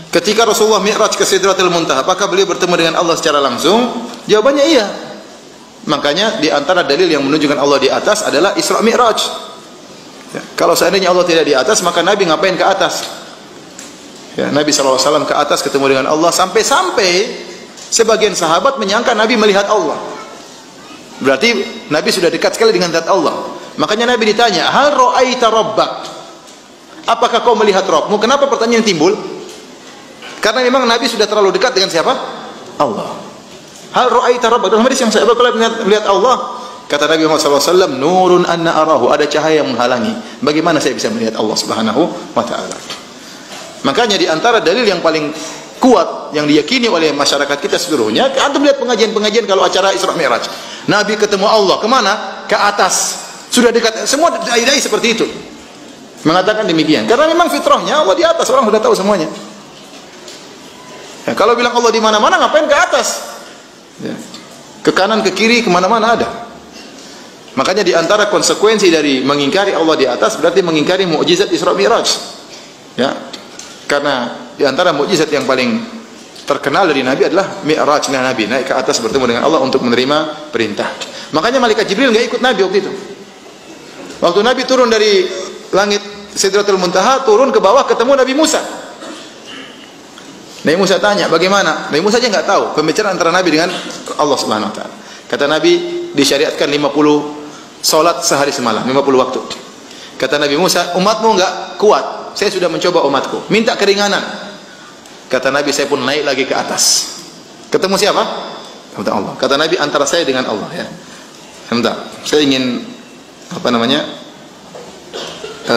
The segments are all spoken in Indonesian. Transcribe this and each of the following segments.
Ketika Rasulullah Mi'raj ke Sidratul Muntaha, apakah beliau bertemu dengan Allah secara langsung? Jawabannya iya. Makanya di antara dalil yang menunjukkan Allah di atas adalah Isra Mi'raj. Ya, kalau seandainya Allah tidak di atas, maka Nabi ngapain ke atas? Ya, Nabi SAW ke atas ketemu dengan Allah, sampai-sampai sebagian sahabat menyangka Nabi melihat Allah. Berarti Nabi sudah dekat sekali dengan zat Allah. Makanya Nabi ditanya, hal ra'aita rabbak? Apakah kau melihat Rabbmu? Kenapa pertanyaan timbul? Karena memang Nabi sudah terlalu dekat dengan siapa? Allah. Hal ra'aita rabbak? Dalam hadis yang saya baca, melihat Allah. Kata Nabi Muhammad SAW, nurun anna arahu, ada cahaya yang menghalangi. Bagaimana saya bisa melihat Allah Subhanahu wa ta'ala? Makanya di antara dalil yang paling kuat yang diyakini oleh masyarakat kita seluruhnya, antum lihat pengajian-pengajian kalau acara Isra Mi'raj. Nabi ketemu Allah, kemana? Ke atas. Sudah dekat. Semua dai-dai seperti itu mengatakan demikian. Karena memang fitrahnya Allah di atas, orang sudah tahu semuanya. Ya, kalau bilang Allah di mana-mana, ngapain ke atas? Ya. Ke kanan, ke kiri, kemana-mana ada. Makanya di antara konsekuensi dari mengingkari Allah di atas berarti mengingkari mukjizat Isra Mi'raj. Ya. Karena di antara mukjizat yang paling terkenal dari Nabi adalah Mi'rajnya Nabi, naik ke atas bertemu dengan Allah untuk menerima perintah. Makanya malaikat Jibril enggak ikut Nabi waktu itu. Waktu Nabi turun dari langit Sidratul Muntaha, turun ke bawah ketemu Nabi Musa. Nabi Musa tanya, bagaimana? Nabi Musa aja nggak tahu pembicaraan antara Nabi dengan Allah Subhanahu wa taala. Kata Nabi, disyariatkan 50 salat sehari semalam, 50 waktu. Kata Nabi Musa, umatmu nggak kuat. Saya sudah mencoba umatku, minta keringanan. Kata Nabi, saya pun naik lagi ke atas. Ketemu siapa? Kata Allah. Kata Nabi, antara saya dengan Allah, ya. Sebentar, saya ingin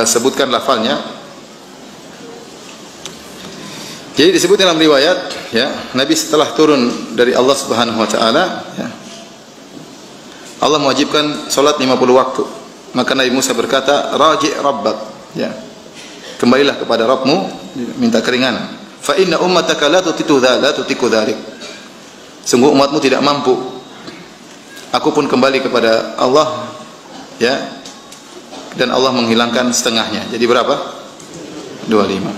sebutkan lafalnya. Jadi disebut dalam riwayat, ya, Nabi setelah turun dari Allah Subhanahu wa taala, ya, Allah mewajibkan salat 50 waktu. Maka Nabi Musa berkata, raji' rabbak, ya. Kembalilah kepada Rabbmu, minta keringanan. Fa inna ummataka la tutiku dzalik. Sungguh umatmu tidak mampu. Aku pun kembali kepada Allah, ya. Dan Allah menghilangkan setengahnya. Jadi berapa? 25.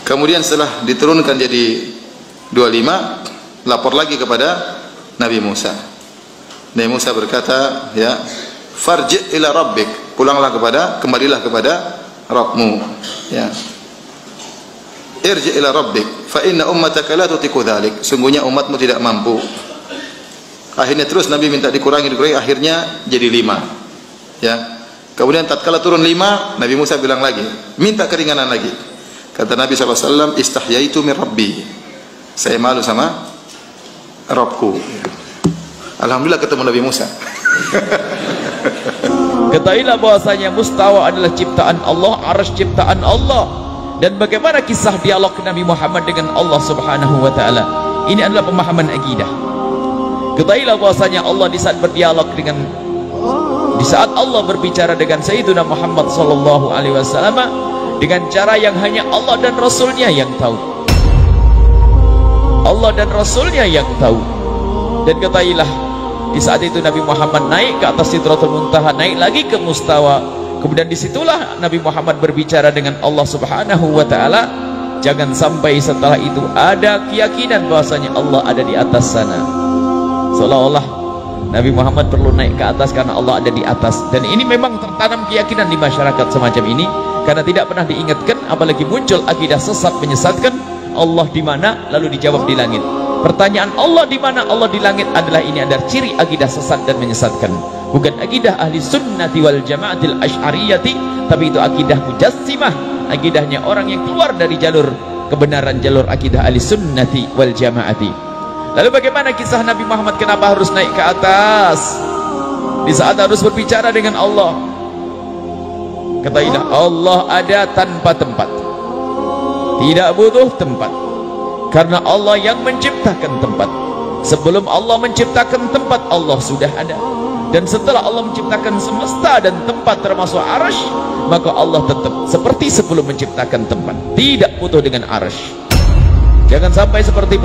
Kemudian setelah diturunkan jadi 25, lapor lagi kepada Nabi Musa. Nabi Musa berkata, ya, farji' ila rabbik, kembalilah kepada Rabbmu, ya. Irji' ila rabbik, fa inna ummataka la tutiku dzalik. Sungguhnya umatmu tidak mampu. Akhirnya terus Nabi minta dikurangi, akhirnya jadi 5. Ya. Kemudian tatkala turun 5, Nabi Musa bilang lagi, minta keringanan lagi. Kata Nabi SAW, istahyaitu min Rabbi. Saya malu sama Rabbku. Alhamdulillah ketemu Nabi Musa. Ketahuilah bahwasanya mustawa adalah ciptaan Allah, arsy ciptaan Allah. Dan bagaimana kisah dialog Nabi Muhammad dengan Allah Subhanahu wa taala? Ini adalah pemahaman akidah. Ketahuilah bahwasanya Allah di saat Allah berbicara dengan Sayyidina Muhammad sallallahu alaihi wasallam dengan cara yang hanya Allah dan Rasulnya yang tahu. Allah dan Rasulnya yang tahu. Dan ketahuilah, di saat itu Nabi Muhammad naik ke atas Sidratul Muntaha, naik lagi ke mustawa. Kemudian disitulah Nabi Muhammad berbicara dengan Allah Subhanahu wa ta'ala. Jangan sampai setelah itu ada keyakinan bahwasanya Allah ada di atas sana. Seolah-olah Nabi Muhammad perlu naik ke atas karena Allah ada di atas. Dan ini memang tertanam keyakinan di masyarakat semacam ini, karena tidak pernah diingatkan, apalagi muncul akidah sesat menyesatkan. Allah di mana? Lalu dijawab di langit. Pertanyaan Allah di mana, Allah di langit adalah ini adalah ciri akidah sesat dan menyesatkan. Bukan akidah ahli sunnati wal jamaatil asy'ariyati, tapi itu akidah mujassimah, akidahnya orang yang keluar dari jalur kebenaran, jalur akidah ahli sunnati wal jamaati. Lalu bagaimana kisah Nabi Muhammad kenapa harus naik ke atas di saat harus berbicara dengan Allah? Ketahuilah, Allah ada tanpa tempat, tidak butuh tempat, karena Allah yang menciptakan tempat. Sebelum Allah menciptakan tempat, Allah sudah ada. Dan setelah Allah menciptakan semesta dan tempat termasuk arsy, maka Allah tetap seperti sebelum menciptakan tempat, tidak butuh dengan arsy. Jangan sampai seperti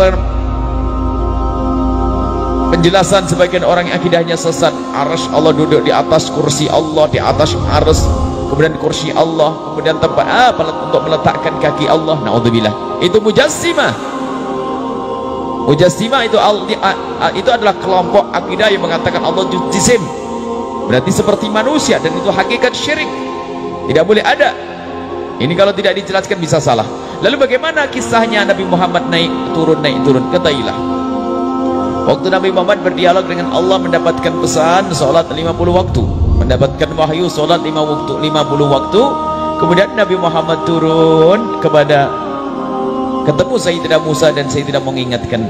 penjelasan sebagian orang yang akidahnya sesat, arsy Allah duduk di atas, kursi Allah di atas arsy. kemudian kursi Allah, kemudian tempat untuk meletakkan kaki Allah. Naudzubillah. Itu mujassimah. Mujassimah itu adalah kelompok akidah yang mengatakan Allah jisim, berarti seperti manusia, dan itu hakikat syirik, tidak boleh ada. Ini kalau tidak dijelaskan bisa salah. Lalu bagaimana kisahnya Nabi Muhammad naik turun? Katailah, waktu Nabi Muhammad berdialog dengan Allah, mendapatkan pesan sholat 50 waktu, mendapatkan wahyu sholat 50 waktu. Kemudian Nabi Muhammad turun ketemu Sayyidina Musa, dan Sayyidina mengingatkan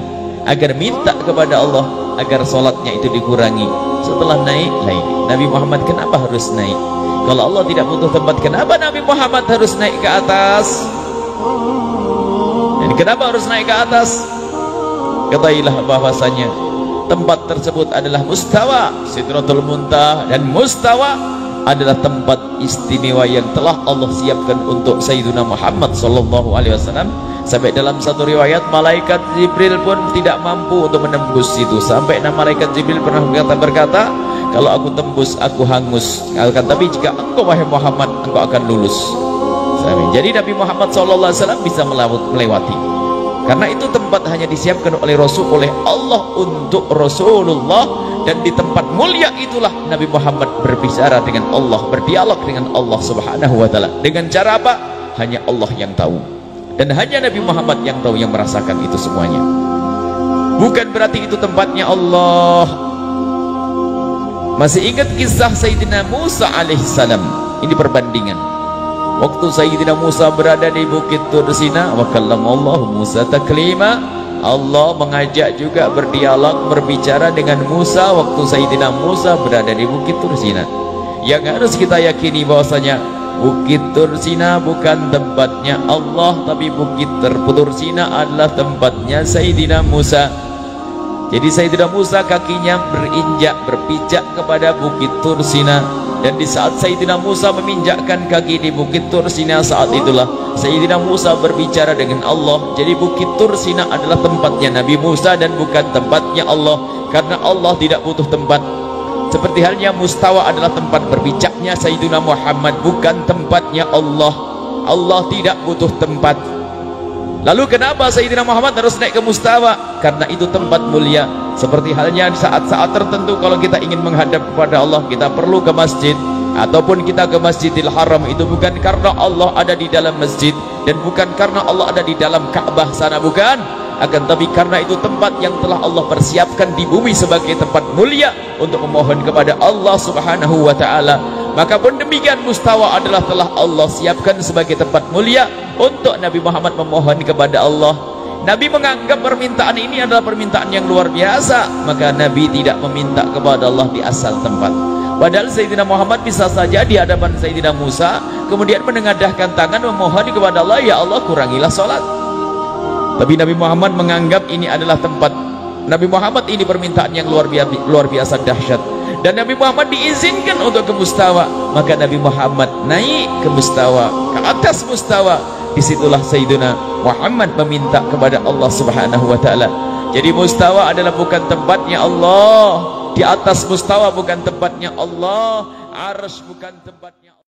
agar minta kepada Allah agar sholatnya itu dikurangi. Setelah naik lagi, Nabi Muhammad kenapa harus naik? Kalau Allah tidak butuh tempat, kenapa Nabi Muhammad harus naik ke atas? Dan kenapa harus naik ke atas? Katailah bahwasanya tempat tersebut adalah mustawa Sidratul Muntaha, dan mustawa adalah tempat istimewa yang telah Allah siapkan untuk Sayyidina Muhammad sallallahu alaihi wasallam. Sampai dalam satu riwayat, malaikat Jibril pun tidak mampu untuk menembus itu. Sampai malaikat Jibril pernah berkata, kalau aku tembus aku hangus, tapi jika engkau wahai Muhammad, engkau akan lulus. Jadi Nabi Muhammad SAW bisa melewati, karena itu tempat hanya disiapkan oleh Allah untuk Rasulullah. Dan di tempat mulia itulah Nabi Muhammad berbicara dengan Allah, berdialog dengan Allah Subhanahu wa ta'ala. Dengan cara apa? Hanya Allah yang tahu, dan hanya Nabi Muhammad yang tahu, yang merasakan itu semuanya. Bukan berarti itu tempatnya Allah. Masih ingat kisah Sayyidina Musa alaihissalam? Ini perbandingan. Waktu Sayyidina Musa berada di Bukit Tur Sina, wa kallamallahu Musa taklima, Allah mengajak juga berdialog, berbicara dengan Musa waktu Sayyidina Musa berada di Bukit Tur Sina. Yang harus kita yakini bahwasanya Bukit Tur Sina bukan tempatnya Allah, tapi Bukit Tur Sina adalah tempatnya Sayyidina Musa. Jadi Sayyidina Musa kakinya berpijak kepada Bukit Tur Sina. Dan di saat Sayyidina Musa meminjakkan kaki di Bukit Tur Sina, saat itulah Sayyidina Musa berbicara dengan Allah. Jadi Bukit Tur Sina adalah tempatnya Nabi Musa dan bukan tempatnya Allah, karena Allah tidak butuh tempat. Seperti halnya mustawa adalah tempat berbijaknya Sayyidina Muhammad, bukan tempatnya Allah. Allah tidak butuh tempat. Lalu kenapa Sayyidina Muhammad harus naik ke mustawa? Karena itu tempat mulia. Seperti halnya di saat-saat tertentu, kalau kita ingin menghadap kepada Allah, kita perlu ke masjid, ataupun kita ke Masjidil Haram. Itu bukan karena Allah ada di dalam masjid, dan bukan karena Allah ada di dalam Ka'bah sana, bukan. Akan tapi karena itu tempat yang telah Allah persiapkan di bumi sebagai tempat mulia untuk memohon kepada Allah Subhanahu wa ta'ala. Maka pun demikian, mustawa adalah telah Allah siapkan sebagai tempat mulia untuk Nabi Muhammad memohon kepada Allah. Nabi menganggap permintaan ini adalah permintaan yang luar biasa, maka Nabi tidak meminta kepada Allah di asal tempat. Padahal Sayyidina Muhammad bisa saja di hadapan Sayyidina Musa kemudian menengadahkan tangan memohon kepada Allah, ya Allah kurangilah sholat. Tapi Nabi Muhammad menganggap ini adalah tempat. Nabi Muhammad ini permintaan yang luar biasa dahsyat, dan Nabi Muhammad diizinkan untuk ke mustawa. Maka Nabi Muhammad naik ke mustawa, ke atas mustawa. Disitulah Sayyidina Muhammad meminta kepada Allah Subhanahu wa ta'ala. Jadi mustawa adalah bukan tempatnya Allah, di atas mustawa bukan tempatnya Allah, arsy bukan tempatnya